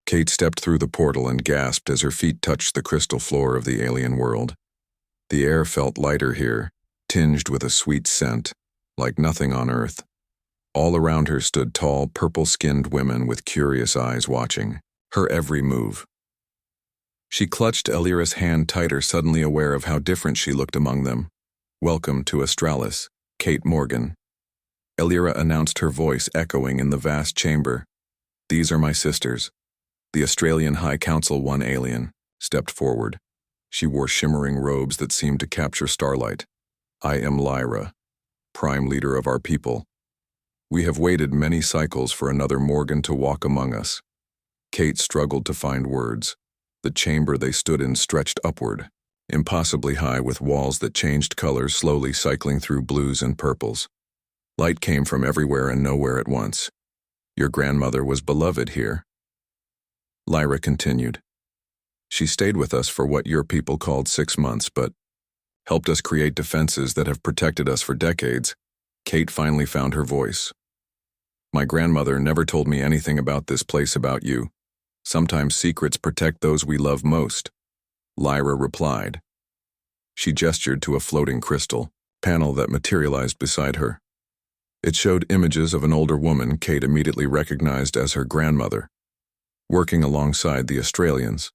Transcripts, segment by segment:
Kate stepped through the portal and gasped as her feet touched the crystal floor of the alien world. The air felt lighter here, tinged with a sweet scent, like nothing on Earth. All around her stood tall, purple-skinned women with curious eyes watching her every move. She clutched Elira's hand tighter, suddenly aware of how different she looked among them. "Welcome to Australis, Kate Morgan." Elira announced, her voice echoing in the vast chamber. "These are my sisters." The Australian High Council, one alien, stepped forward. She wore shimmering robes that seemed to capture starlight. "I am Lyra, prime leader of our people. We have waited many cycles for another Morgan to walk among us." Kate struggled to find words. The chamber they stood in stretched upward, impossibly high, with walls that changed colors, slowly cycling through blues and purples. Light came from everywhere and nowhere at once. "Your grandmother was beloved here," Lyra continued. "She stayed with us for what your people called 6 months, but helped us create defenses that have protected us for decades." Kate finally found her voice. "My grandmother never told me anything about this place, about you. Sometimes secrets protect those we love most," Lyra replied. She gestured to a floating crystal panel that materialized beside her. It showed images of an older woman Kate immediately recognized as her grandmother, working alongside the Australians.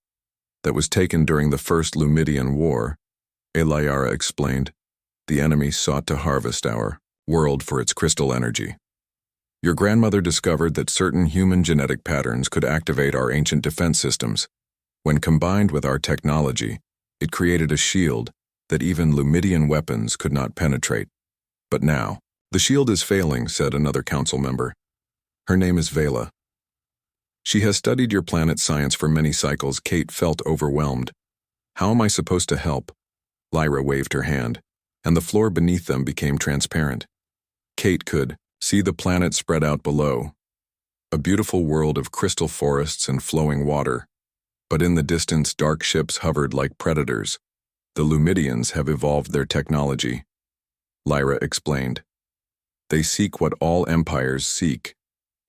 "That was taken during the First Lumidian War," Lyra explained. "The enemy sought to harvest our world for its crystal energy. Your grandmother discovered that certain human genetic patterns could activate our ancient defense systems. When combined with our technology, it created a shield that even Lumidian weapons could not penetrate. But now, the shield is failing," said another council member. "Her name is Vela. She has studied your planet's science for many cycles." Kate felt overwhelmed. "How am I supposed to help?" Lyra waved her hand, and the floor beneath them became transparent. Kate could see the planet spread out below, a beautiful world of crystal forests and flowing water. But in the distance, dark ships hovered like predators. "The Lumidians have evolved their technology," Lyra explained. "They seek what all empires seek: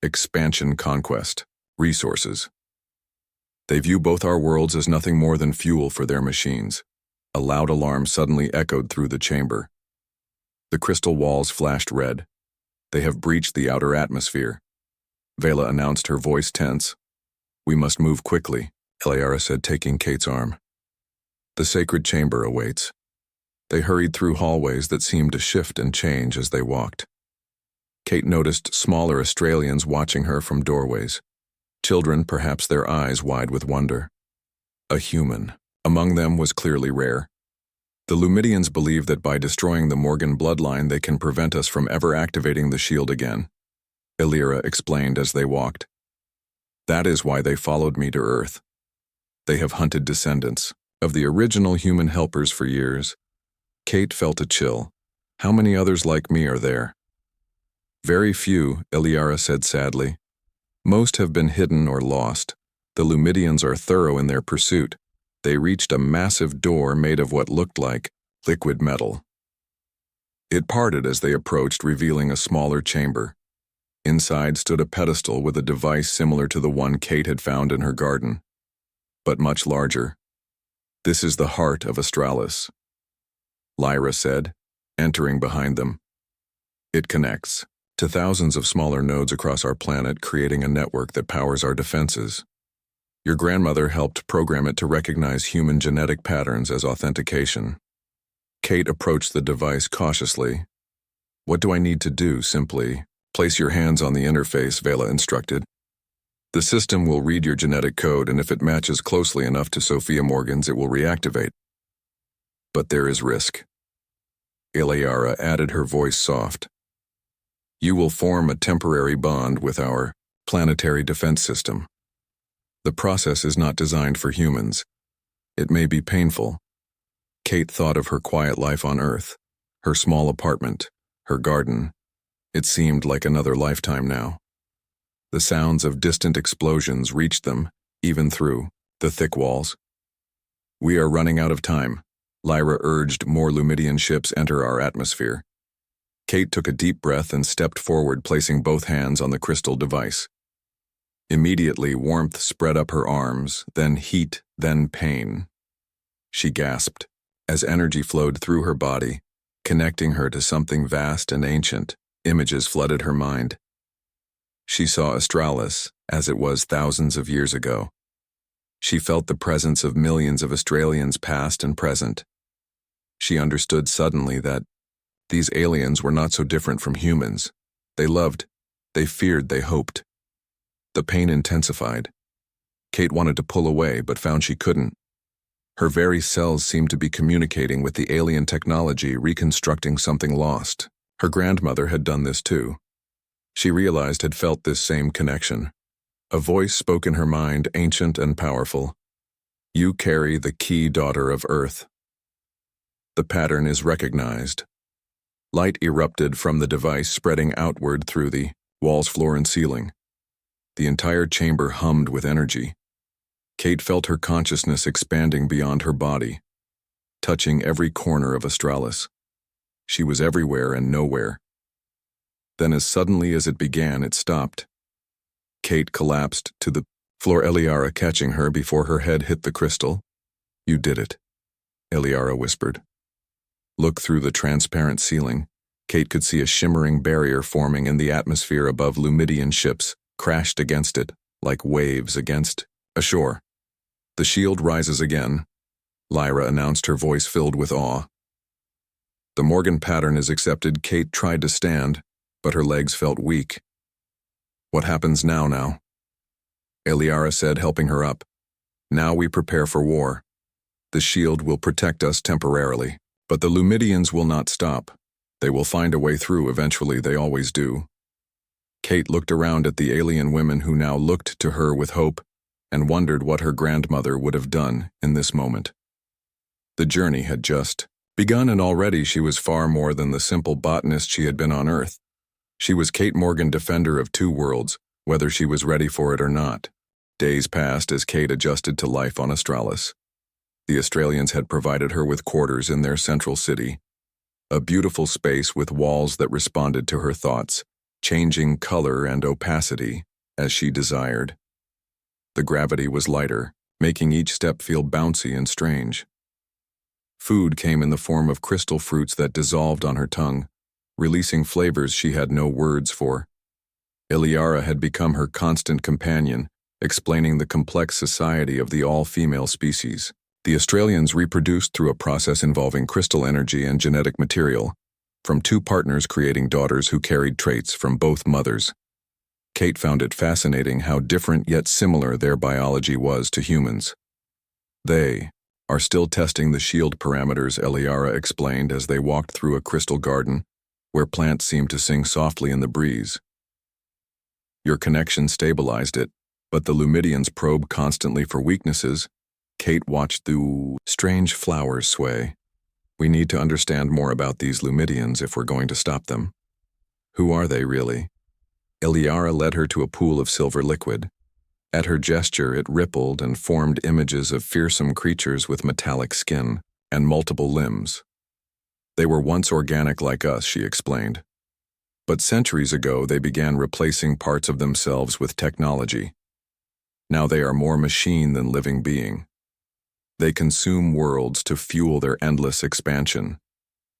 expansion, conquest, resources. They view both our worlds as nothing more than fuel for their machines." A loud alarm suddenly echoed through the chamber. The crystal walls flashed red. "They have breached the outer atmosphere," Vela announced, her voice tense. "We must move quickly," Lyra said, taking Kate's arm. "The sacred chamber awaits." They hurried through hallways that seemed to shift and change as they walked. Kate noticed smaller Australians watching her from doorways. Children, perhaps, their eyes wide with wonder. A human among them was clearly rare. "The Lumidians believe that by destroying the Morgan bloodline they can prevent us from ever activating the shield again," Lyra explained as they walked. "That is why they followed me to Earth. They have hunted descendants of the original human helpers for years." Kate felt a chill. "How many others like me are there?" "Very few," Lyra said sadly. "Most have been hidden or lost. The Lumidians are thorough in their pursuit." They reached a massive door made of what looked like liquid metal. It parted as they approached, revealing a smaller chamber. Inside stood a pedestal with a device similar to the one Kate had found in her garden, but much larger. "This is the heart of Australis," Lyra said, entering behind them. "It connects to thousands of smaller nodes across our planet, creating a network that powers our defenses. Your grandmother helped program it to recognize human genetic patterns as authentication." Kate approached the device cautiously. "What do I need to do?" "Simply place your hands on the interface," Vela instructed. "The system will read your genetic code, and if it matches closely enough to Sophia Morgan's, it will reactivate. But there is risk." Lyra added, her voice soft. "You will form a temporary bond with our planetary defense system. The process is not designed for humans. It may be painful." Kate thought of her quiet life on Earth, her small apartment, her garden. It seemed like another lifetime now. The sounds of distant explosions reached them, even through the thick walls. "We are running out of time," Lyra urged. "More Lumidian ships enter our atmosphere." Kate took a deep breath and stepped forward, placing both hands on the crystal device. Immediately, warmth spread up her arms, then heat, then pain. She gasped as energy flowed through her body, connecting her to something vast and ancient. Images flooded her mind. She saw Australis as it was thousands of years ago. She felt the presence of millions of Australians past and present. She understood suddenly that these aliens were not so different from humans. They loved, they feared, they hoped. The pain intensified. Kate wanted to pull away, but found she couldn't. Her very cells seemed to be communicating with the alien technology, reconstructing something lost. Her grandmother had done this too. She realized had felt this same connection. A voice spoke in her mind, ancient and powerful. You carry the key, daughter of Earth. The pattern is recognized. Light erupted from the device, spreading outward through the walls, floor, and ceiling. The entire chamber hummed with energy. Kate felt her consciousness expanding beyond her body, touching every corner of Australis. She was everywhere and nowhere. Then as suddenly as it began, it stopped. Kate collapsed to the floor, Eliara catching her before her head hit the crystal. You did it, Eliara whispered. Look through the transparent ceiling. Kate could see a shimmering barrier forming in the atmosphere above Lumidian ships, crashed against it, like waves against a shore. The shield rises again, Lyra announced, her voice filled with awe. The Morgan pattern is accepted. Kate tried to stand, but her legs felt weak. What happens now? Eliara said, helping her up. Now we prepare for war. The shield will protect us temporarily, but the Lumidians will not stop. They will find a way through eventually, they always do. Kate looked around at the alien women who now looked to her with hope and wondered what her grandmother would have done in this moment. The journey had just begun, and already she was far more than the simple botanist she had been on Earth. She was Kate Morgan, defender of two worlds, whether she was ready for it or not. Days passed as Kate adjusted to life on Australis. The Australians had provided her with quarters in their central city, a beautiful space with walls that responded to her thoughts, changing color and opacity as she desired. The gravity was lighter, making each step feel bouncy and strange. Food came in the form of crystal fruits that dissolved on her tongue, releasing flavors she had no words for. Eliara had become her constant companion, explaining the complex society of the all-female species. The Australians reproduced through a process involving crystal energy and genetic material, from two partners creating daughters who carried traits from both mothers. Kate found it fascinating how different yet similar their biology was to humans. They are still testing the shield parameters, Eliara explained as they walked through a crystal garden, where plants seemed to sing softly in the breeze. Your connection stabilized it, but the Lumidians probe constantly for weaknesses. Kate watched the strange flowers sway. We need to understand more about these Lumidians if we're going to stop them. Who are they really? Eliara led her to a pool of silver liquid. At her gesture, it rippled and formed images of fearsome creatures with metallic skin and multiple limbs. They were once organic like us, she explained. But centuries ago, they began replacing parts of themselves with technology. Now they are more machine than living being. They consume worlds to fuel their endless expansion.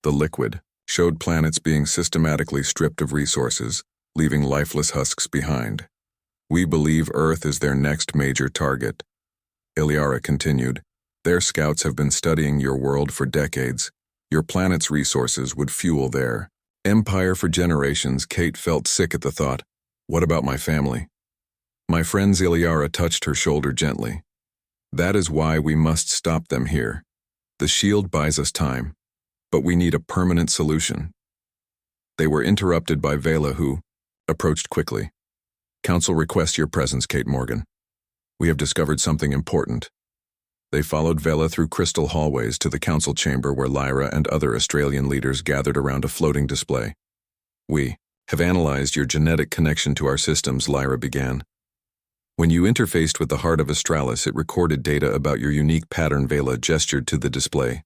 The liquid showed planets being systematically stripped of resources, leaving lifeless husks behind. We believe Earth is their next major target. Eliara continued, their scouts have been studying your world for decades. Your planet's resources would fuel their empire for generations. Kate felt sick at the thought. What about my family? My friends, Eliara touched her shoulder gently. That is why we must stop them here. The shield buys us time, but we need a permanent solution. They were interrupted by Vela, who approached quickly. Council requests your presence, Kate Morgan. We have discovered something important. They followed Vela through crystal hallways to the council chamber where Lyra and other Australian leaders gathered around a floating display. We have analyzed your genetic connection to our systems, Lyra began. When you interfaced with the heart of Australis, it recorded data about your unique pattern. Vela gestured to the display.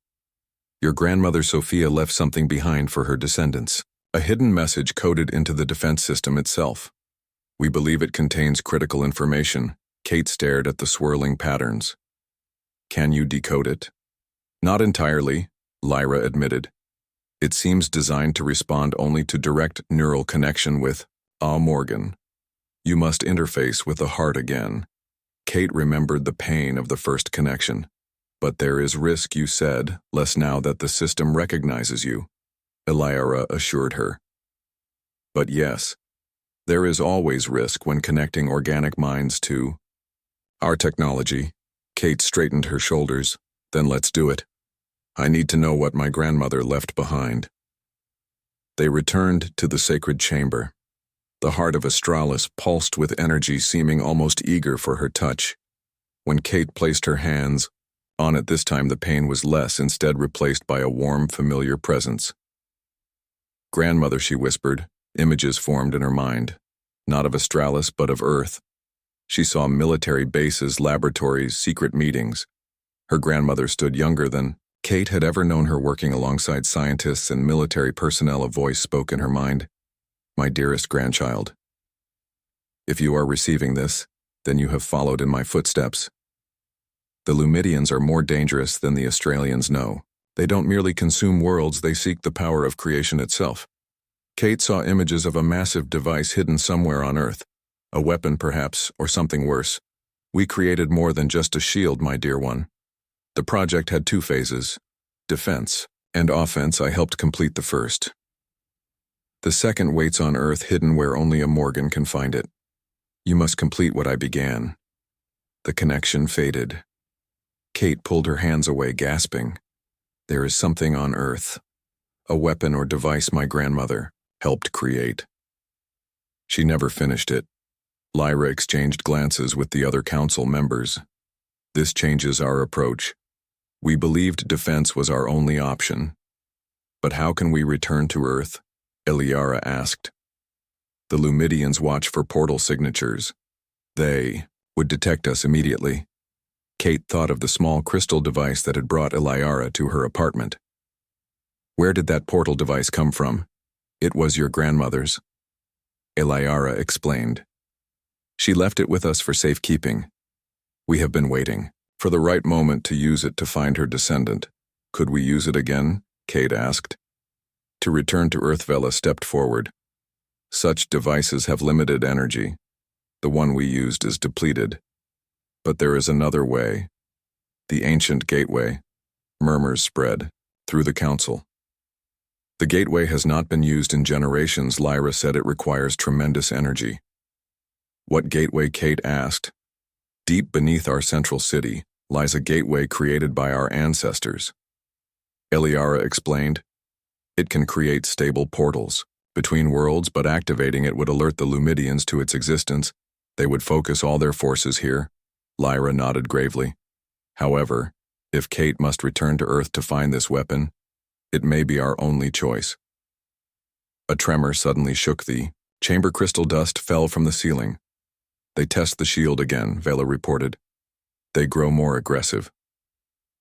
Your grandmother Sophia left something behind for her descendants, a hidden message coded into the defense system itself. We believe it contains critical information. Kate stared at the swirling patterns. Can you decode it? Not entirely, Lyra admitted. It seems designed to respond only to direct neural connection with Morgan. You must interface with the heart again. Kate remembered the pain of the first connection. But there is risk, you said, less now that the system recognizes you, Lyra assured her. But yes, there is always risk when connecting organic minds to our technology. Kate straightened her shoulders. Then let's do it. I need to know what my grandmother left behind. They returned to the sacred chamber. The heart of Astralis pulsed with energy, seeming almost eager for her touch. When Kate placed her hands on it this time, the pain was less, instead replaced by a warm, familiar presence. Grandmother, she whispered. Images formed in her mind, not of Astralis but of Earth. She saw military bases, laboratories, secret meetings. Her grandmother stood younger than Kate had ever known her, working alongside scientists and military personnel. A voice spoke in her mind. My dearest grandchild. If you are receiving this, then you have followed in my footsteps. The Lumidians are more dangerous than the Australians know. They don't merely consume worlds, they seek the power of creation itself. Kate saw images of a massive device hidden somewhere on Earth. A weapon, perhaps, or something worse. We created more than just a shield, my dear one. The project had two phases, defense and offense. I helped complete the first. The second waits on Earth, hidden where only a Morgan can find it. You must complete what I began. The connection faded. Kate pulled her hands away, gasping. There is something on Earth. A weapon or device my grandmother helped create. She never finished it. Lyra exchanged glances with the other council members. This changes our approach. We believed defense was our only option. But how can we return to Earth? Eliara asked. The Lumidians watch for portal signatures. They would detect us immediately. Kate thought of the small crystal device that had brought Eliara to her apartment. Where did that portal device come from? It was your grandmother's. Eliara explained. She left it with us for safekeeping. We have been waiting for the right moment to use it to find her descendant. Could we use it again? Kate asked. To return to Earth, Vela stepped forward. Such devices have limited energy. The one we used is depleted. But there is another way. The ancient gateway. Murmurs spread through the council. The gateway has not been used in generations. Lyra said it requires tremendous energy. What gateway? Kate asked. Deep beneath our central city lies a gateway created by our ancestors. Eliara explained. It can create stable portals between worlds, but activating it would alert the Lumidians to its existence. They would focus all their forces here. Lyra nodded gravely. However, if Kate must return to Earth to find this weapon, it may be our only choice. A tremor suddenly shook the chamber. Crystal dust fell from the ceiling. They test the shield again, Vela reported. They grow more aggressive.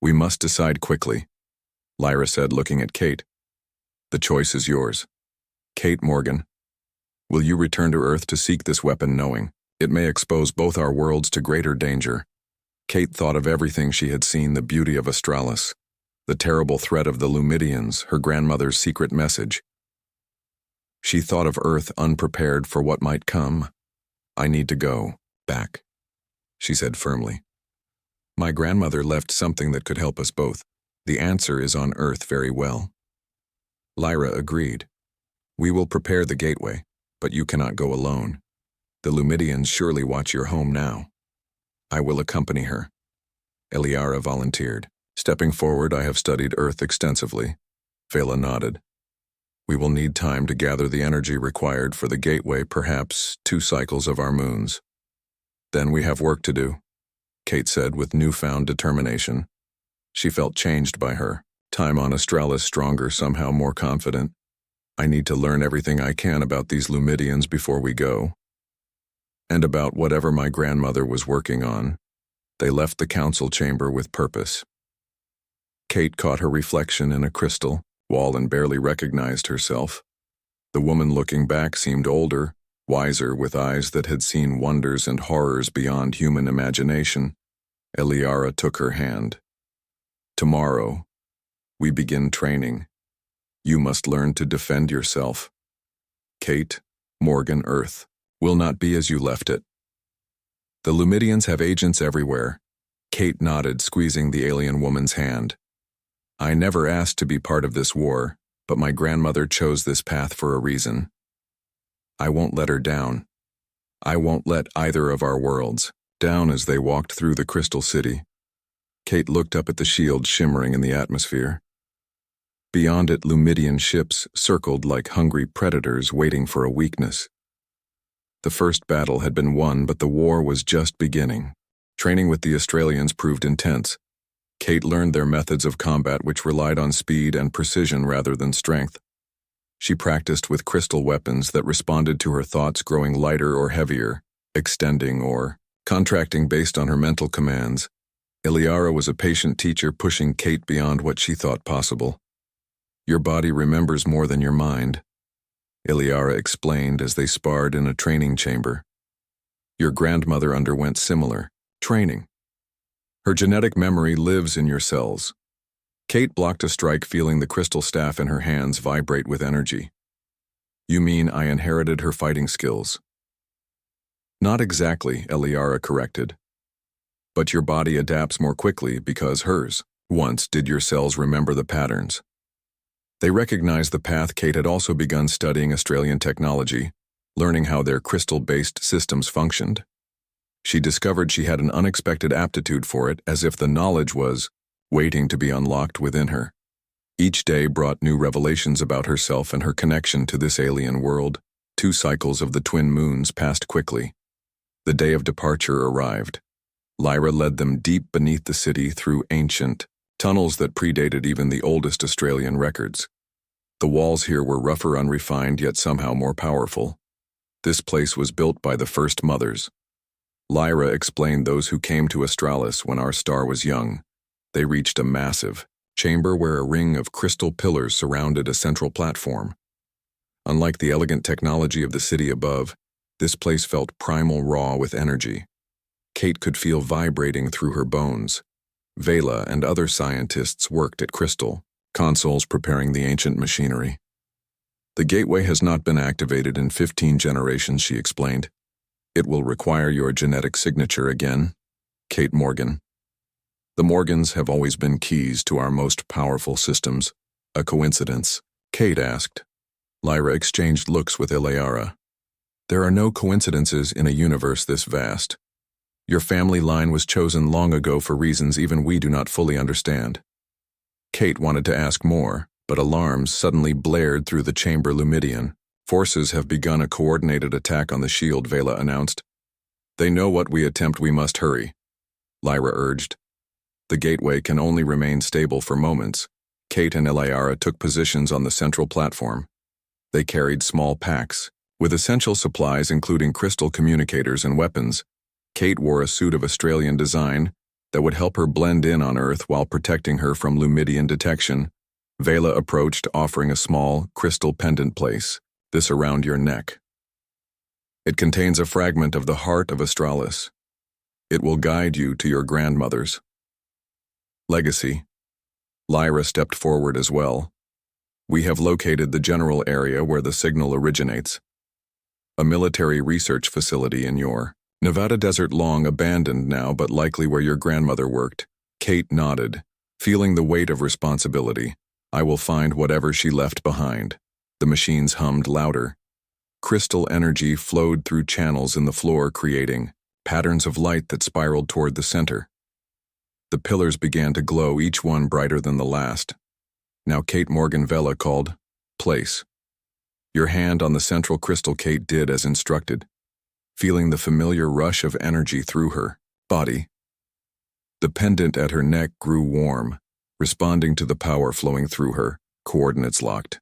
We must decide quickly, Lyra said, looking at Kate. The choice is yours. Kate Morgan, will you return to Earth to seek this weapon, knowing it may expose both our worlds to greater danger? Kate thought of everything she had seen, the beauty of Astralis, the terrible threat of the Lumidians, her grandmother's secret message. She thought of Earth, unprepared for what might come. I need to go back, she said firmly. My grandmother left something that could help us both. The answer is on Earth. Very well. Lyra agreed. We will prepare the gateway, but you cannot go alone. The Lumidians surely watch your home now. I will accompany her. Eliara volunteered. Stepping forward, I have studied Earth extensively. Vela nodded. We will need time to gather the energy required for the gateway, perhaps 2 cycles of our moons. Then we have work to do, Kate said with newfound determination. She felt changed by her. Time on Astralis, stronger, somehow more confident. I need to learn everything I can about these Lumidians before we go. And about whatever my grandmother was working on. They left the council chamber with purpose. Kate caught her reflection in a crystal wall and barely recognized herself. The woman looking back seemed older, Wiser, with eyes that had seen wonders and horrors beyond human imagination, Eliara took her hand. Tomorrow, we begin training. You must learn to defend yourself. Kate, Morgan, Earth, will not be as you left it. The Lumidians have agents everywhere. Kate nodded, squeezing the alien woman's hand. I never asked to be part of this war, but my grandmother chose this path for a reason. I won't let her down. I won't let either of our worlds down. As they walked through the Crystal City, Kate looked up at the shield shimmering in the atmosphere. Beyond it, Lumidian ships circled like hungry predators waiting for a weakness. The first battle had been won, but the war was just beginning. Training with the Australians proved intense. Kate learned their methods of combat, which relied on speed and precision rather than strength. She practiced with crystal weapons that responded to her thoughts, growing lighter or heavier, extending or contracting based on her mental commands. Eliara was a patient teacher, pushing Kate beyond what she thought possible. Your body remembers more than your mind, Eliara explained as they sparred in a training chamber. Your grandmother underwent similar training. Her genetic memory lives in your cells. Kate blocked a strike, feeling the crystal staff in her hands vibrate with energy. You mean I inherited her fighting skills? Not exactly, Eliara corrected. But your body adapts more quickly because hers. Once did your cells remember the patterns. They recognized the path. Kate had also begun studying Australian technology, learning how their crystal-based systems functioned. She discovered she had an unexpected aptitude for it, as if the knowledge was waiting to be unlocked within her. Each day brought new revelations about herself and her connection to this alien world. 2 cycles of the twin moons passed quickly. The day of departure arrived. Lyra led them deep beneath the city through ancient tunnels that predated even the oldest Australian records. The walls here were rougher, unrefined, yet somehow more powerful. This place was built by the first mothers. Lyra explained, those who came to Australis when our star was young. They reached a massive chamber where a ring of crystal pillars surrounded a central platform. Unlike the elegant technology of the city above, this place felt primal, raw with energy. Kate could feel vibrating through her bones. Vela and other scientists worked at crystal consoles preparing the ancient machinery. The gateway has not been activated in 15 generations, she explained. It will require your genetic signature again, Kate Morgan. The Morgans have always been keys to our most powerful systems. A coincidence? Kate asked. Lyra exchanged looks with Eliara. There are no coincidences in a universe this vast. Your family line was chosen long ago for reasons even we do not fully understand. Kate wanted to ask more, but alarms suddenly blared through the chamber. Lumidian forces have begun a coordinated attack on the shield, Vela announced. They know what we attempt. We must hurry, Lyra urged. The gateway can only remain stable for moments. Kate and Eliara took positions on the central platform. They carried small packs with essential supplies, including crystal communicators and weapons. Kate wore a suit of Australian design that would help her blend in on Earth while protecting her from Lumidian detection. Vela approached, offering a small crystal pendant. Place this around your neck. It contains a fragment of the heart of Australis. It will guide you to your grandmother's legacy. Lyra stepped forward as well. We have located the general area where the signal originates. A military research facility in your Nevada desert, long abandoned now, but likely where your grandmother worked. Kate nodded, feeling the weight of responsibility. I will find whatever she left behind. The machines hummed louder. Crystal energy flowed through channels in the floor, creating patterns of light that spiraled toward the center. The pillars began to glow, each one brighter than the last. Now Kate Morgan. Vela called, place. Your hand on the central crystal. Kate did as instructed, feeling the familiar rush of energy through her body. The pendant at her neck grew warm, responding to the power flowing through her. Coordinates locked.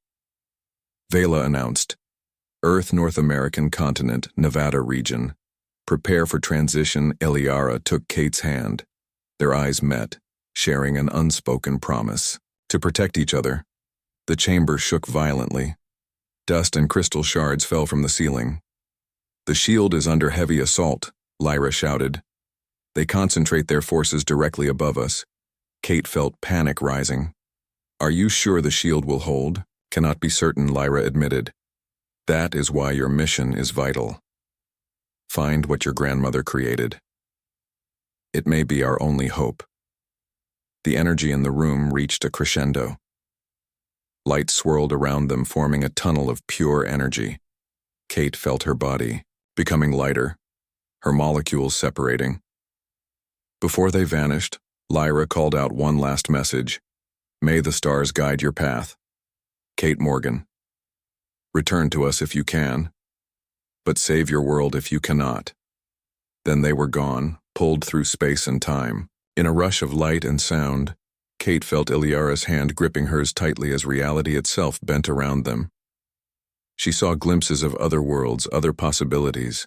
Vela announced, Earth, North American continent, Nevada region. Prepare for transition. Eliara took Kate's hand. Their eyes met, sharing an unspoken promise to protect each other. The chamber shook violently. Dust and crystal shards fell from the ceiling. The shield is under heavy assault, Lyra shouted. They concentrate their forces directly above us. Kate felt panic rising. Are you sure the shield will hold? Cannot be certain, Lyra admitted. That is why your mission is vital. Find what your grandmother created. It may be our only hope. The energy in the room reached a crescendo. Light swirled around them, forming a tunnel of pure energy. Kate felt her body becoming lighter, her molecules separating. Before they vanished, Lyra called out one last message. May the stars guide your path. Kate Morgan. Return to us if you can, but save your world if you cannot. Then they were gone, pulled through space and time. In a rush of light and sound, Kate felt Iliara's hand gripping hers tightly as reality itself bent around them. She saw glimpses of other worlds, other possibilities,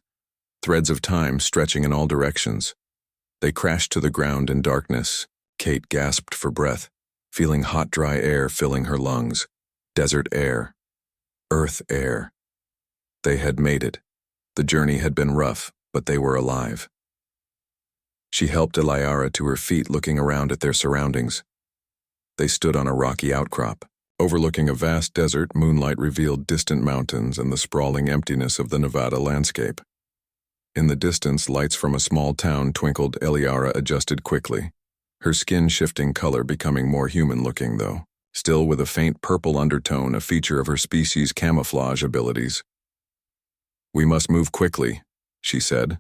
threads of time stretching in all directions. They crashed to the ground in darkness. Kate gasped for breath, feeling hot, dry air filling her lungs. Desert air. Earth air. They had made it. The journey had been rough, but they were alive. She helped Iliara to her feet, looking around at their surroundings. They stood on a rocky outcrop. Overlooking a vast desert, moonlight revealed distant mountains and the sprawling emptiness of the Nevada landscape. In the distance, lights from a small town twinkled. Iliara adjusted quickly, her skin shifting color, becoming more human-looking, though still with a faint purple undertone, a feature of her species' camouflage abilities. We must move quickly, she said.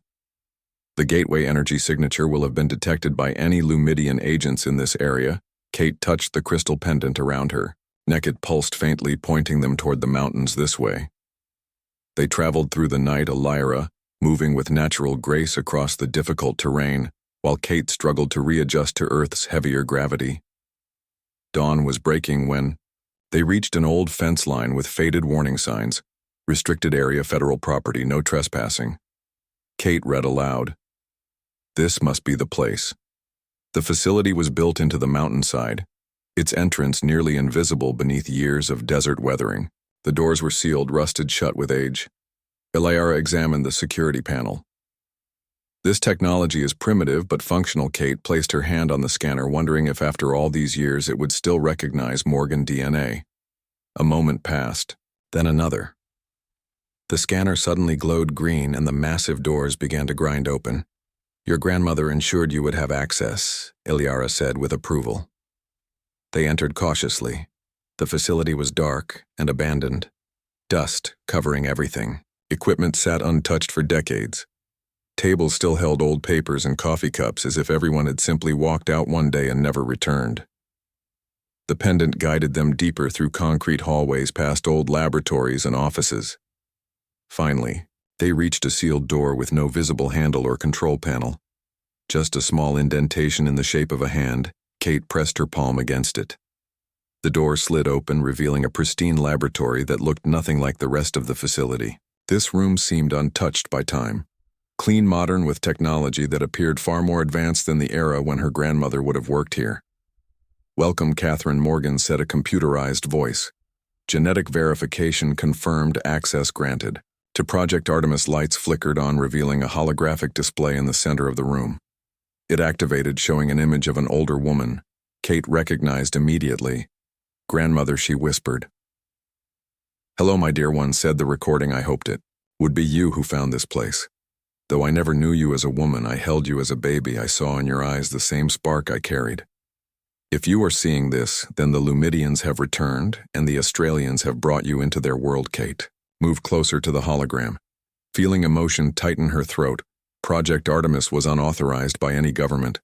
The gateway energy signature will have been detected by any Lumidian agents in this area. Kate touched the crystal pendant around her. Neck it pulsed faintly, pointing them toward the mountains this way. They traveled through the night, Lyra moving with natural grace across the difficult terrain, while Kate struggled to readjust to Earth's heavier gravity. Dawn was breaking when they reached an old fence line with faded warning signs. Restricted area, federal property, no trespassing. Kate read aloud. This must be the place. The facility was built into the mountainside, its entrance nearly invisible beneath years of desert weathering. The doors were sealed, rusted shut with age. Iliara examined the security panel. This technology is primitive but functional. Kate placed her hand on the scanner, wondering if after all these years it would still recognize Morgan DNA. A moment passed, then another. The scanner suddenly glowed green and the massive doors began to grind open. Your grandmother ensured you would have access, Iliara said with approval. They entered cautiously. The facility was dark and abandoned. Dust covering everything. Equipment sat untouched for decades. Tables still held old papers and coffee cups, as if everyone had simply walked out one day and never returned. The pendant guided them deeper through concrete hallways, past old laboratories and offices. Finally, they reached a sealed door with no visible handle or control panel. Just a small indentation in the shape of a hand. Kate pressed her palm against it. The door slid open, revealing a pristine laboratory that looked nothing like the rest of the facility. This room seemed untouched by time. Clean, modern, with technology that appeared far more advanced than the era when her grandmother would have worked here. Welcome, Catherine, Morgan said, a computerized voice. Genetic verification confirmed, access granted. To Project Artemis, lights flickered on, revealing a holographic display in the center of the room. It activated, showing an image of an older woman. Kate recognized immediately. Grandmother, she whispered. Hello, my dear one, said the recording. I hoped it would be you who found this place. Though I never knew you as a woman, I held you as a baby. I saw in your eyes the same spark I carried. If you are seeing this, then the Lumidians have returned, and the Australians have brought you into their world. Kate moved closer to the hologram. Feeling emotion tighten her throat, Project Artemis was unauthorized by any government.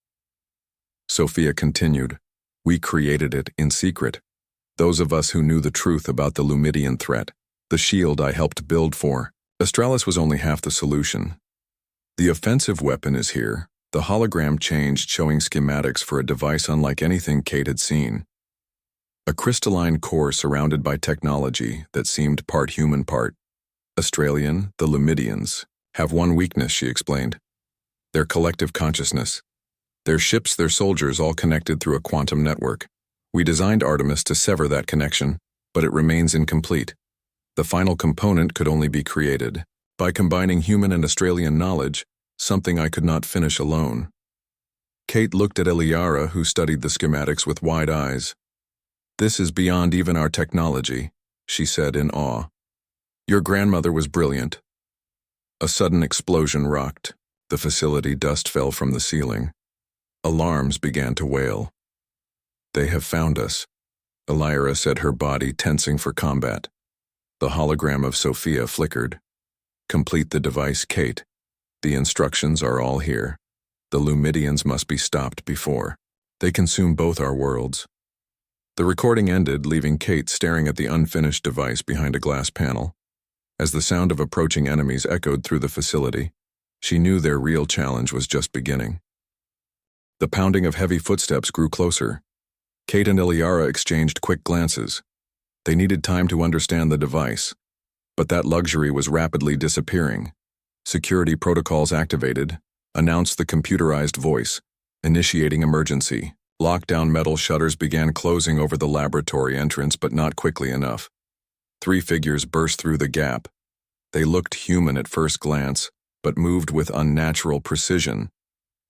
Sophia continued, we created it in secret. Those of us who knew the truth about the Lumidian threat. The shield I helped build for. Astralis was only half the solution. The offensive weapon is here. The hologram changed, showing schematics for a device unlike anything Kate had seen. A crystalline core surrounded by technology that seemed part human, part Australian. The Lumidians have one weakness, she explained. Their collective consciousness. Their ships, their soldiers, all connected through a quantum network. We designed Artemis to sever that connection, but it remains incomplete. The final component could only be created by combining human and Australian knowledge, something I could not finish alone. Kate looked at Eliara, who studied the schematics with wide eyes. "This is beyond even our technology," she said in awe. "Your grandmother was brilliant." A sudden explosion rocked. The facility dust fell from the ceiling. Alarms began to wail. "They have found us," Eliara said, her body tensing for combat. The hologram of Sophia flickered. "Complete the device, Kate. The instructions are all here. The Lumidians must be stopped before they consume both our worlds." The recording ended, leaving Kate staring at the unfinished device behind a glass panel. As the sound of approaching enemies echoed through the facility, she knew their real challenge was just beginning. The pounding of heavy footsteps grew closer. Kate and Eliara exchanged quick glances. They needed time to understand the device, but that luxury was rapidly disappearing. Security protocols activated, announced the computerized voice, initiating emergency. Lockdown metal shutters began closing over the laboratory entrance, but not quickly enough. 3 figures burst through the gap. They looked human at first glance, but moved with unnatural precision.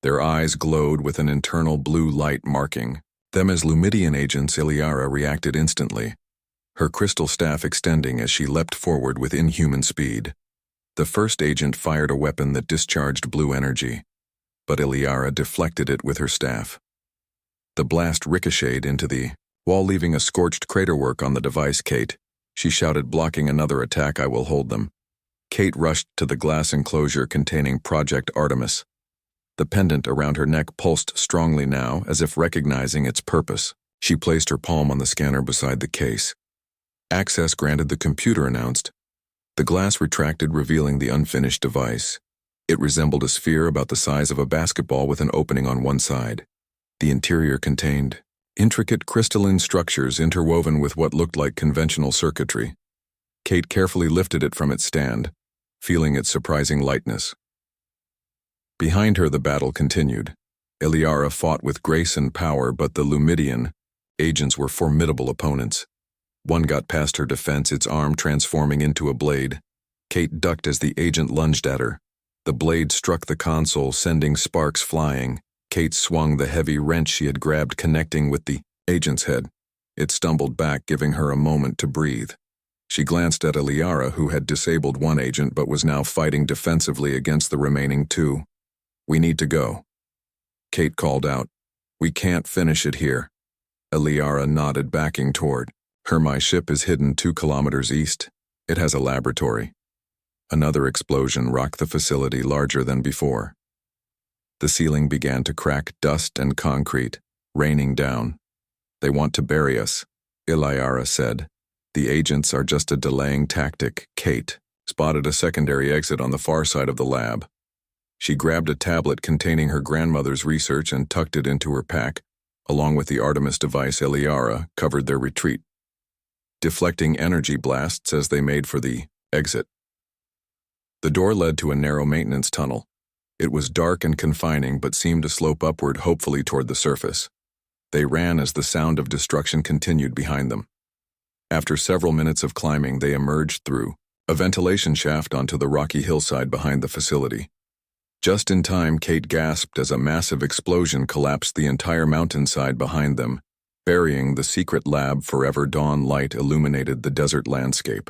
Their eyes glowed with an internal blue light marking them as Lumidian agents. Eliara reacted instantly, her crystal staff extending as she leapt forward with inhuman speed. The first agent fired a weapon that discharged blue energy, but Eliara deflected it with her staff. The blast ricocheted into the wall, leaving a scorched craterwork on the device. "Kate," she shouted, blocking another attack. "I will hold them." Kate rushed to the glass enclosure containing Project Artemis. The pendant around her neck pulsed strongly now, as if recognizing its purpose. She placed her palm on the scanner beside the case. "Access granted," the computer announced. The glass retracted, revealing the unfinished device. It resembled a sphere about the size of a basketball with an opening on one side. The interior contained intricate crystalline structures interwoven with what looked like conventional circuitry. Kate carefully lifted it from its stand, feeling its surprising lightness. Behind her, the battle continued. Eliara fought with grace and power, but the Lumidian agents were formidable opponents. One got past her defense, its arm transforming into a blade. Kate ducked as the agent lunged at her. The blade struck the console, sending sparks flying. Kate swung the heavy wrench she had grabbed, connecting with the agent's head. It stumbled back, giving her a moment to breathe. She glanced at Eliara, who had disabled one agent but was now fighting defensively against the remaining 2. "We need to go," Kate called out. "We can't finish it here." Eliara nodded, backing toward her. "My ship is hidden 2 kilometers east. It has a laboratory." Another explosion rocked the facility, larger than before. The ceiling began to crack, dust and concrete raining down. "They want to bury us," Eliara said. "The agents are just a delaying tactic." Kate spotted a secondary exit on the far side of the lab. She grabbed a tablet containing her grandmother's research and tucked it into her pack. Along with the Artemis device, Eliara covered their retreat, deflecting energy blasts as they made for the exit. The door led to a narrow maintenance tunnel. It was dark and confining, but seemed to slope upward, hopefully toward the surface. They ran as the sound of destruction continued behind them. After several minutes of climbing, they emerged through a ventilation shaft onto the rocky hillside behind the facility. Just in time, Kate gasped as a massive explosion collapsed the entire mountainside behind them, burying the secret lab forever. Dawn light illuminated the desert landscape.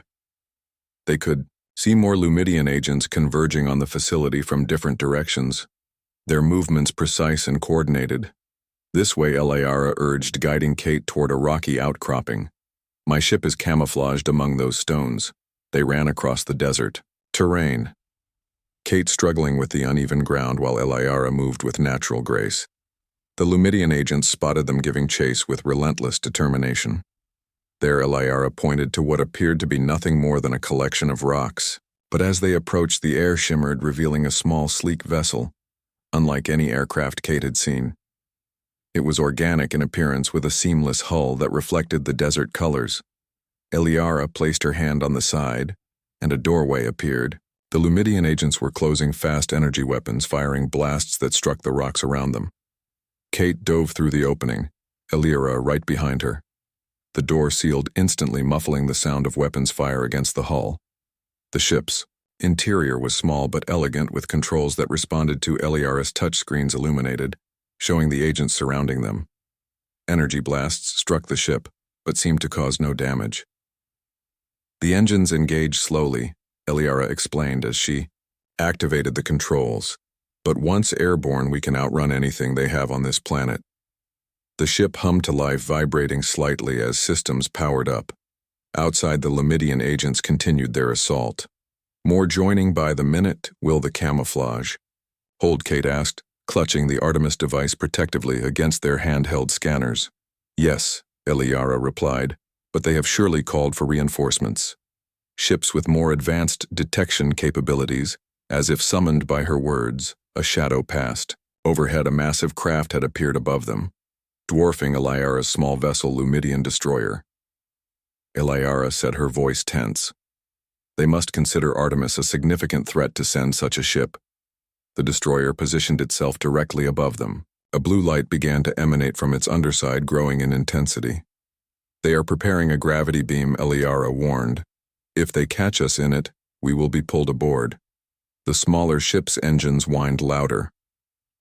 They could see more Lumidian agents converging on the facility from different directions, their movements precise and coordinated. "This way," Eliara urged, guiding Kate toward a rocky outcropping. "My ship is camouflaged among those stones." They ran across the desert terrain, Kate struggling with the uneven ground while Eliara moved with natural grace. The Lumidian agents spotted them, giving chase with relentless determination. There, Eliara pointed to what appeared to be nothing more than a collection of rocks, but as they approached, the air shimmered, revealing a small, sleek vessel, unlike any aircraft Kate had seen. It was organic in appearance, with a seamless hull that reflected the desert colors. Eliara placed her hand on the side, and a doorway appeared. The Lumidian agents were closing fast energy weapons, firing blasts that struck the rocks around them. Kate dove through the opening, Eliara right behind her. The door sealed instantly, muffling the sound of weapons fire against the hull. The ship's Interior was small but elegant, with controls that responded to Eliara's touchscreens illuminated, showing the agents surrounding them. Energy blasts struck the ship, but seemed to cause no damage. The engines engaged slowly, Eliara explained as she activated the controls. But once airborne, we can outrun anything they have on this planet. The ship hummed to life, vibrating slightly as systems powered up. Outside, the Lamidian agents continued their assault. More joining by the minute. Will the camouflage hold? Kate asked, clutching the Artemis device protectively against their handheld scanners. Yes, Eliara replied, but they have surely called for reinforcements. Ships with more advanced detection capabilities, as if summoned by her words. A shadow passed. Overhead, a massive craft had appeared above them, dwarfing Eliara's small vessel Lumidian destroyer. Eliara said, her voice tense. They must consider Artemis a significant threat to send such a ship. The destroyer positioned itself directly above them. A blue light began to emanate from its underside, growing in intensity. They are preparing a gravity beam, Eliara warned. If they catch us in it, we will be pulled aboard. The smaller ship's engines whined louder.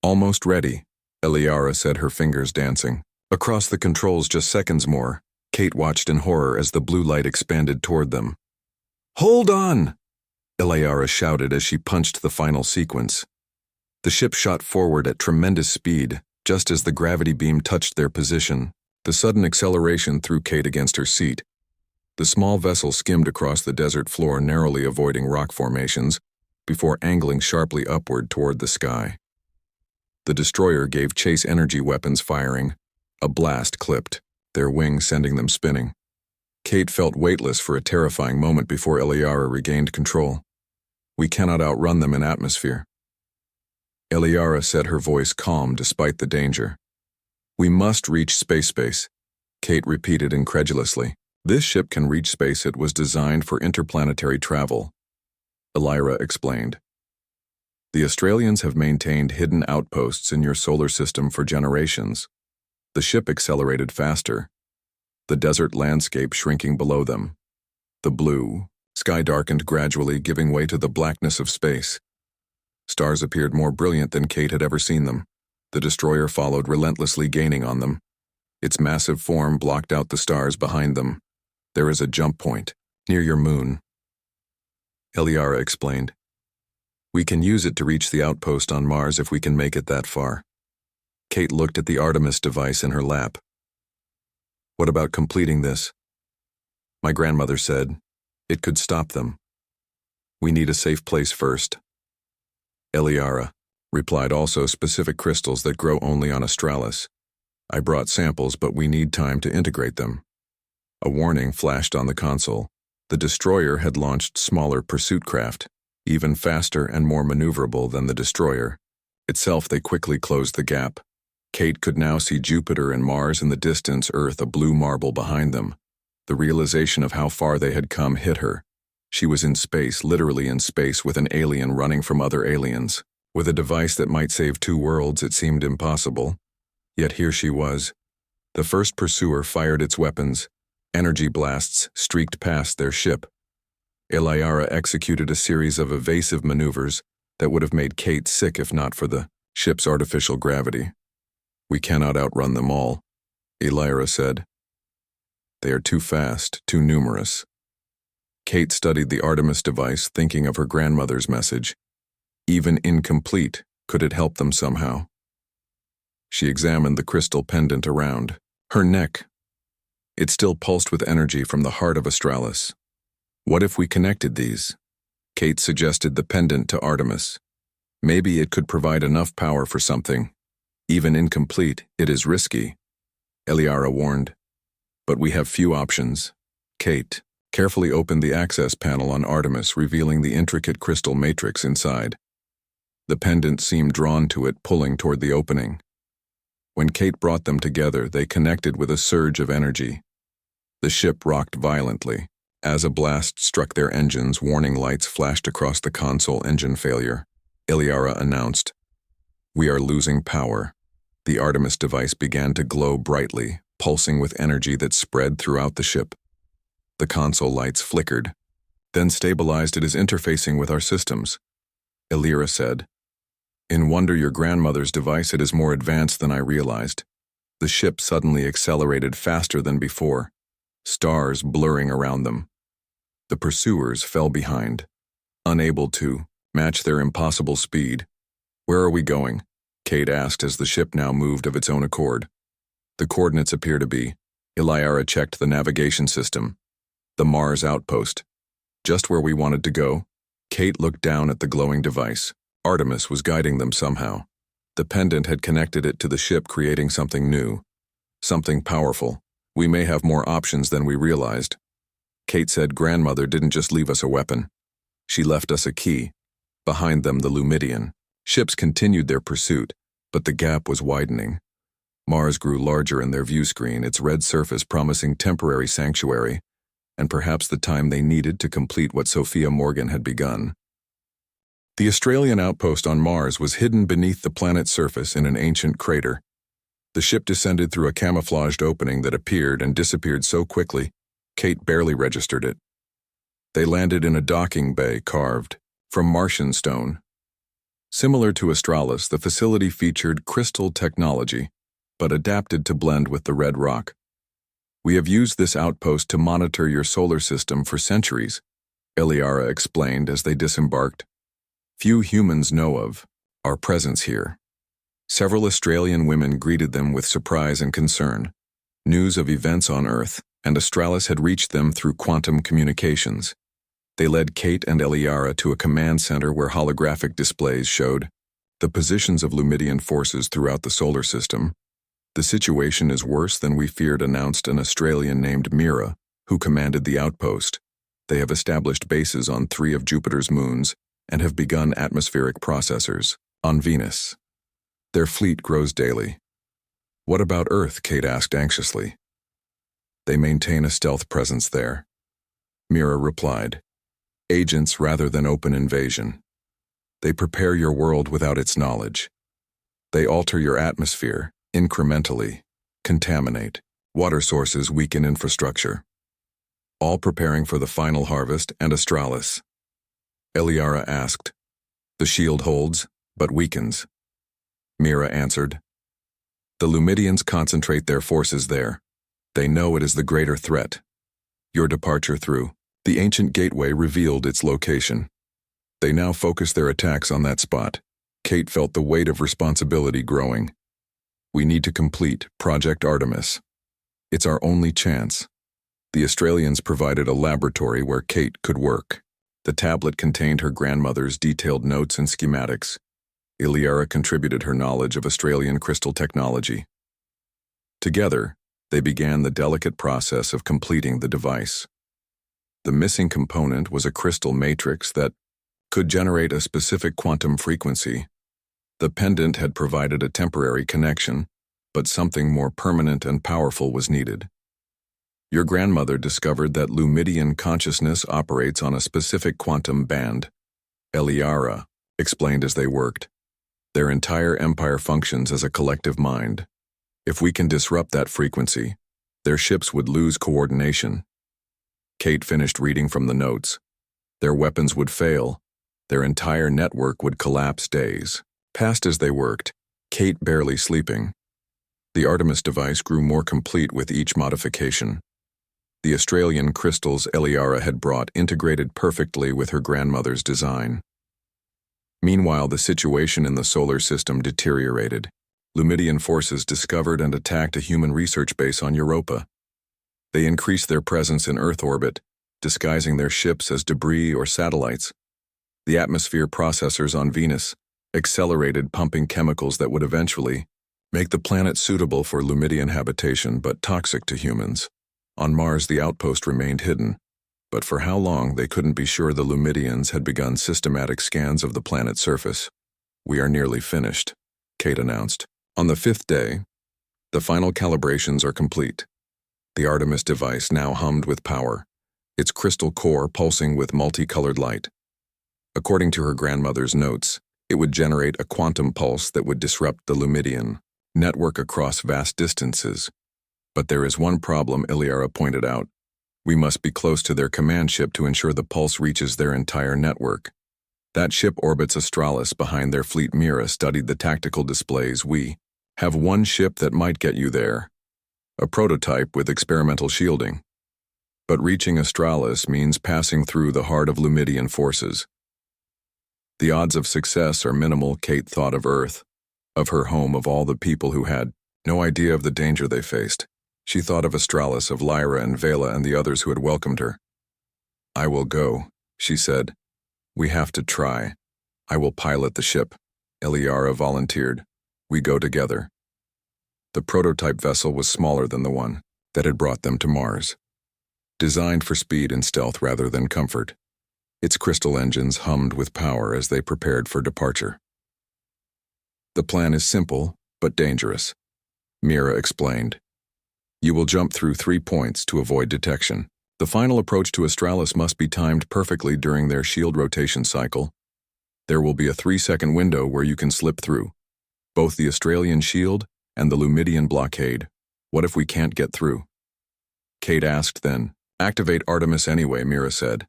Almost ready, Eliara said, her fingers dancing. Across the controls, just seconds more, Kate watched in horror as the blue light expanded toward them. Hold on! Eliara shouted as she punched the final sequence. The ship shot forward at tremendous speed, just as the gravity beam touched their position. The sudden acceleration threw Kate against her seat. The small vessel skimmed across the desert floor, narrowly avoiding rock formations, before angling sharply upward toward the sky. The destroyer gave chase, energy weapons firing. A blast clipped, their wings sending them spinning. Kate felt weightless for a terrifying moment before Eliara regained control. We cannot outrun them in atmosphere. Eliara said, her voice calm despite the danger. We must reach space, Kate repeated incredulously. This ship can reach space. It was designed for interplanetary travel, Eliara explained. The Australians have maintained hidden outposts in your solar system for generations. The ship accelerated faster, the desert landscape shrinking below them. The blue sky darkened gradually, giving way to the blackness of space. Stars appeared more brilliant than Kate had ever seen them. The destroyer followed, relentlessly gaining on them. Its massive form blocked out the stars behind them. There is a jump point, near your moon, Eliara explained. We can use it to reach the outpost on Mars if we can make it that far. Kate looked at the Artemis device in her lap. What about completing this? My grandmother said, it could stop them. We need a safe place first. Eliara replied, also specific crystals that grow only on Australis. I brought samples, but we need time to integrate them. A warning flashed on the console. The destroyer had launched smaller pursuit craft, even faster and more maneuverable than the destroyer itself. They quickly closed the gap. Kate could now see Jupiter and Mars in the distance, Earth a blue marble behind them. The realization of how far they had come hit her. She was in space, literally in space, with an alien running from other aliens. With a device that might save two worlds, it seemed impossible. Yet here she was. The first pursuer fired its weapons. Energy blasts streaked past their ship. Eliara executed a series of evasive maneuvers that would have made Kate sick if not for the ship's artificial gravity. We cannot outrun them all, Eliara said. They are too fast, too numerous. Kate studied the Artemis device, thinking of her grandmother's message. Even incomplete, could it help them somehow? She examined the crystal pendant around her neck. It still pulsed with energy from the heart of Australis. What if we connected these? Kate suggested the pendant to Artemis. Maybe it could provide enough power for something. Even incomplete, it is risky, Eliara warned. But we have few options. Kate carefully opened the access panel on Artemis, revealing the intricate crystal matrix inside. The pendant seemed drawn to it, pulling toward the opening. When Kate brought them together, they connected with a surge of energy. The ship rocked violently. As a blast struck their engines, warning lights flashed across the console. Engine failure, Eliara announced. We are losing power. The Artemis device began to glow brightly, pulsing with energy that spread throughout the ship. The console lights flickered. then stabilized it is interfacing with our systems, Illyra said. In wonder your grandmother's device, it is more advanced than I realized. The ship suddenly accelerated faster than before, stars blurring around them. The pursuers fell behind, unable to match their impossible speed. Where are we going? Kate asked as the ship now moved of its own accord. The coordinates appear to be. Illyra checked the navigation system. The Mars outpost. Just where we wanted to go. Kate looked down at the glowing device. Artemis was guiding them somehow. The pendant had connected it to the ship, creating something new. Something powerful. We may have more options than we realized. Kate said grandmother didn't just leave us a weapon. She left us a key. Behind them, the Lumidian. Ships continued their pursuit, but the gap was widening. Mars grew larger in their view screen, its red surface promising temporary sanctuary, and perhaps the time they needed to complete what Sophia Morgan had begun. The Australian outpost on Mars was hidden beneath the planet's surface in an ancient crater. The ship descended through a camouflaged opening that appeared and disappeared so quickly, Kate barely registered it. They landed in a docking bay carved from Martian stone. Similar to Australis, the facility featured crystal technology, but adapted to blend with the red rock. We have used this outpost to monitor your solar system for centuries, Illyra explained as they disembarked. Few humans know of our presence here. Several Australian women greeted them with surprise and concern. News of events on Earth and Australis had reached them through quantum communications. They led Kate and Illyra to a command center where holographic displays showed the positions of Lumidian forces throughout the solar system. The situation is worse than we feared, announced an Australian named Mira, who commanded the outpost. They have established bases on 3 of Jupiter's moons and have begun atmospheric processors on Venus. Their fleet grows daily. What about Earth? Kate asked anxiously. They maintain a stealth presence there, Mira replied. Agents rather than open invasion. They prepare your world without its knowledge. They alter your atmosphere, incrementally, contaminate. Water sources weaken infrastructure. All preparing for the final harvest and Australis. Illyra asked. The shield holds, but weakens. Mira answered. The Lumidians concentrate their forces there. They know it is the greater threat. Your departure through the ancient gateway revealed its location. They now focus their attacks on that spot. Kate felt the weight of responsibility growing. We need to complete Project Artemis. It's our only chance. The Australians provided a laboratory where Kate could work. The tablet contained her grandmother's detailed notes and schematics. Illyra contributed her knowledge of Australian crystal technology. Together, they began the delicate process of completing the device. The missing component was a crystal matrix that could generate a specific quantum frequency. The pendant had provided a temporary connection, but something more permanent and powerful was needed. Your grandmother discovered that Lumidian consciousness operates on a specific quantum band, Illyra explained as they worked. Their entire empire functions as a collective mind. If we can disrupt that frequency, their ships would lose coordination. Kate finished reading from the notes. Their weapons would fail. Their entire network would collapse. Days passed as they worked, Kate barely sleeping. The Artemis device grew more complete with each modification. The Australian crystals Illyra had brought integrated perfectly with her grandmother's design. Meanwhile, the situation in the solar system deteriorated. Lumidian forces discovered and attacked a human research base on Europa. They increased their presence in Earth orbit, disguising their ships as debris or satellites. The atmosphere processors on Venus accelerated, pumping chemicals that would eventually make the planet suitable for Lumidian habitation but toxic to humans. On Mars, the outpost remained hidden, but for how long they couldn't be sure. The Lumidians had begun systematic scans of the planet's surface. We are nearly finished, Kate announced. On the 5th day, the final calibrations are complete. The Artemis device now hummed with power, its crystal core pulsing with multicolored light. According to her grandmother's notes, it would generate a quantum pulse that would disrupt the Lumidian network across vast distances. But there is one problem, Illyra pointed out. We must be close to their command ship to ensure the pulse reaches their entire network. That ship orbits Australis. Behind their fleet. Mira studied the tactical displays. We have one ship that might get you there. A prototype with experimental shielding. But reaching Australis means passing through the heart of Lumidian forces. The odds of success are minimal. Kate thought of Earth, of her home, of all the people who had no idea of the danger they faced. She thought of Australis, of Lyra and Vela and the others who had welcomed her. I will go, she said. We have to try. I will pilot the ship. Eliara volunteered. We go together. The prototype vessel was smaller than the one that had brought them to Mars. Designed for speed and stealth rather than comfort, its crystal engines hummed with power as they prepared for departure. The plan is simple, but dangerous, Mira explained. You will jump through 3 points to avoid detection. The final approach to Australis must be timed perfectly during their shield rotation cycle. There will be a 3-second window where you can slip through both the Australian shield and the Lumidian blockade. What if we can't get through? Kate asked then. Activate Artemis anyway, Mira said.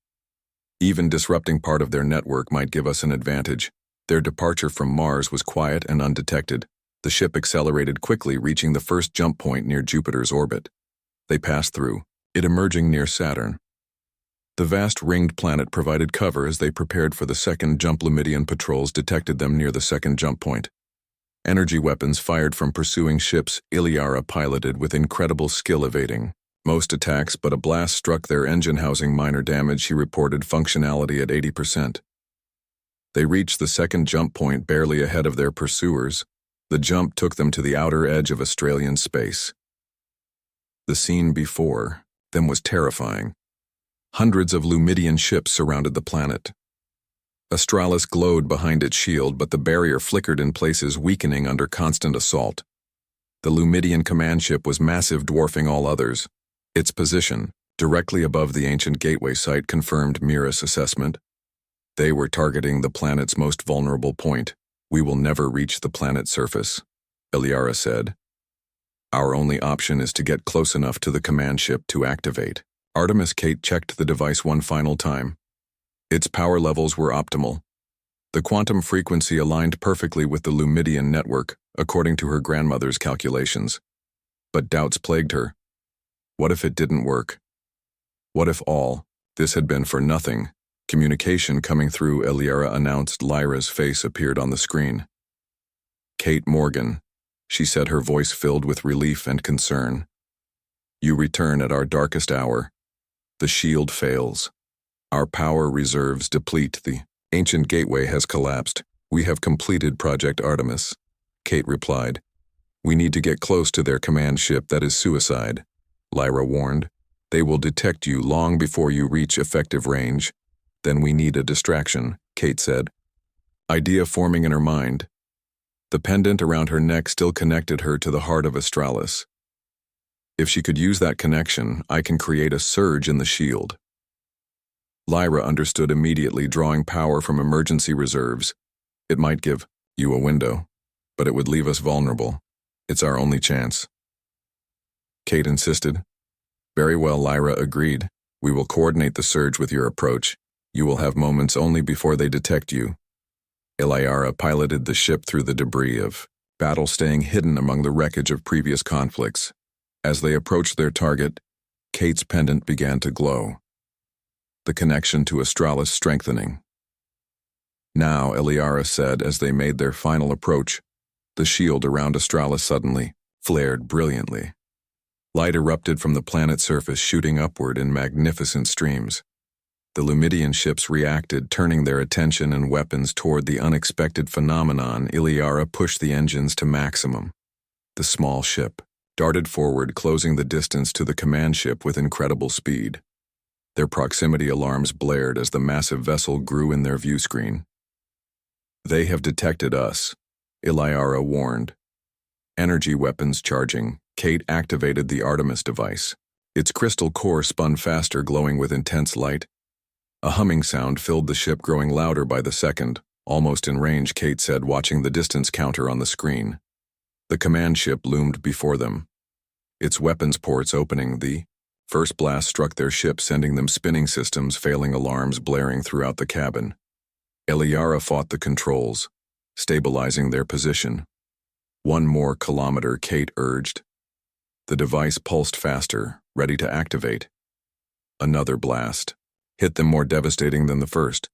Even disrupting part of their network might give us an advantage. Their departure from Mars was quiet and undetected. The ship accelerated quickly, reaching the first jump point near Jupiter's orbit. They passed through, it emerging near Saturn. The vast ringed planet provided cover as they prepared for the second jump. Lumidian patrols detected them near the second jump point. Energy weapons fired from pursuing ships. Iliara piloted with incredible skill, evading most attacks, but a blast struck their engine housing. Minor damage, she reported, functionality at 80%. They reached the second jump point barely ahead of their pursuers. The jump took them to the outer edge of Australian space. The scene before them was terrifying. Hundreds of Lumidian ships surrounded the planet. Australis glowed behind its shield, but the barrier flickered in places, weakening under constant assault. The Lumidian command ship was massive, dwarfing all others. Its position, directly above the ancient gateway site, confirmed Mira's assessment. They were targeting the planet's most vulnerable point. We will never reach the planet's surface, Eliara said. Our only option is to get close enough to the command ship to activate. Artemis. Kate checked the device one final time. Its power levels were optimal. The quantum frequency aligned perfectly with the Lumidian network, according to her grandmother's calculations. But doubts plagued her. What if it didn't work? What if all this had been for nothing? Communication coming through, Eliara announced. Lyra's face appeared on the screen. Kate Morgan, she said, her voice filled with relief and concern. You return at our darkest hour. The shield fails. Our power reserves deplete. The ancient gateway has collapsed. We have completed Project Artemis, Kate replied. We need to get close to their command ship. That is suicide, Lyra warned. They will detect you long before you reach effective range. Then we need a distraction, Kate said. Idea forming in her mind. The pendant around her neck still connected her to the heart of Australis. If she could use that connection, I can create a surge in the shield. Lyra understood immediately, drawing power from emergency reserves. It might give you a window, but it would leave us vulnerable. It's our only chance. Kate insisted. Very well, Lyra agreed. We will coordinate the surge with your approach. You will have moments only before they detect you. Eliara piloted the ship through the debris of battle, staying hidden among the wreckage of previous conflicts. As they approached their target, Kate's pendant began to glow. The connection to Australis strengthening. Now, Eliara said as they made their final approach, the shield around Australis suddenly flared brilliantly. Light erupted from the planet's surface, shooting upward in magnificent streams. The Lumidian ships reacted, turning their attention and weapons toward the unexpected phenomenon. Eliara pushed the engines to maximum. The small ship darted forward, closing the distance to the command ship with incredible speed. Their proximity alarms blared as the massive vessel grew in their view screen. They have detected us, Eliara warned. Energy weapons charging. Kate activated the Artemis device. Its crystal core spun faster, glowing with intense light. A humming sound filled the ship, growing louder by the second. Almost in range, Kate said, watching the distance counter on the screen. The command ship loomed before them, its weapons ports opening. The First blast struck their ship, sending them spinning, systems failing, alarms blaring throughout the cabin. Eliara fought the controls, stabilizing their position. "One more kilometer," Kate urged. The device pulsed faster, ready to activate. Another blast hit them, more devastating than the first.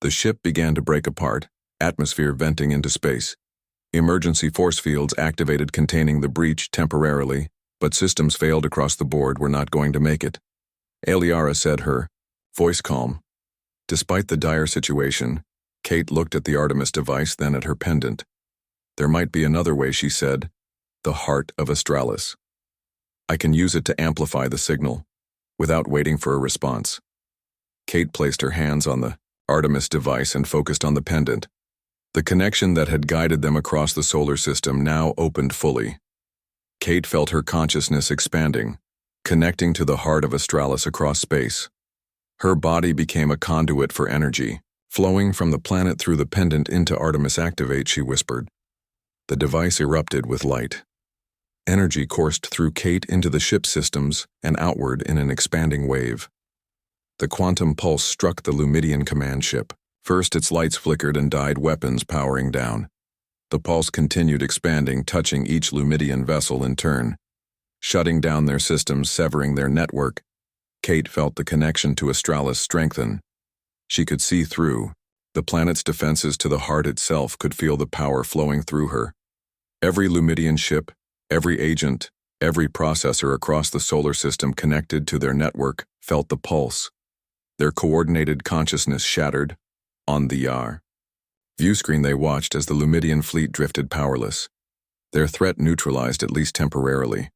The ship began to break apart, atmosphere venting into space. Emergency force fields activated, containing the breach temporarily, but systems failed across the board, were not going to make it. Eliara said, her voice calm. Despite the dire situation, Kate looked at the Artemis device, then at her pendant. "There might be another way," she said. "The heart of Australis. I can use it to amplify the signal." Without waiting for a response, Kate placed her hands on the Artemis device and focused on the pendant. The connection that had guided them across the solar system now opened fully. Kate felt her consciousness expanding, connecting to the heart of Australis across space. Her body became a conduit for energy, flowing from the planet through the pendant into Artemis. "Activate," she whispered. The device erupted with light. Energy coursed through Kate into the ship systems and outward in an expanding wave. The quantum pulse struck the Lumidian command ship. First its lights flickered and died, weapons powering down. The pulse continued expanding, touching each Lumidian vessel in turn, shutting down their systems, severing their network. Kate felt the connection to Australis strengthen. She could see through the planet's defenses to the heart itself, could feel the power flowing through her. Every Lumidian ship, every agent, every processor across the solar system connected to their network felt the pulse. Their coordinated consciousness shattered. On the viewscreen they watched as the Lumidian fleet drifted powerless, their threat neutralized, at least temporarily.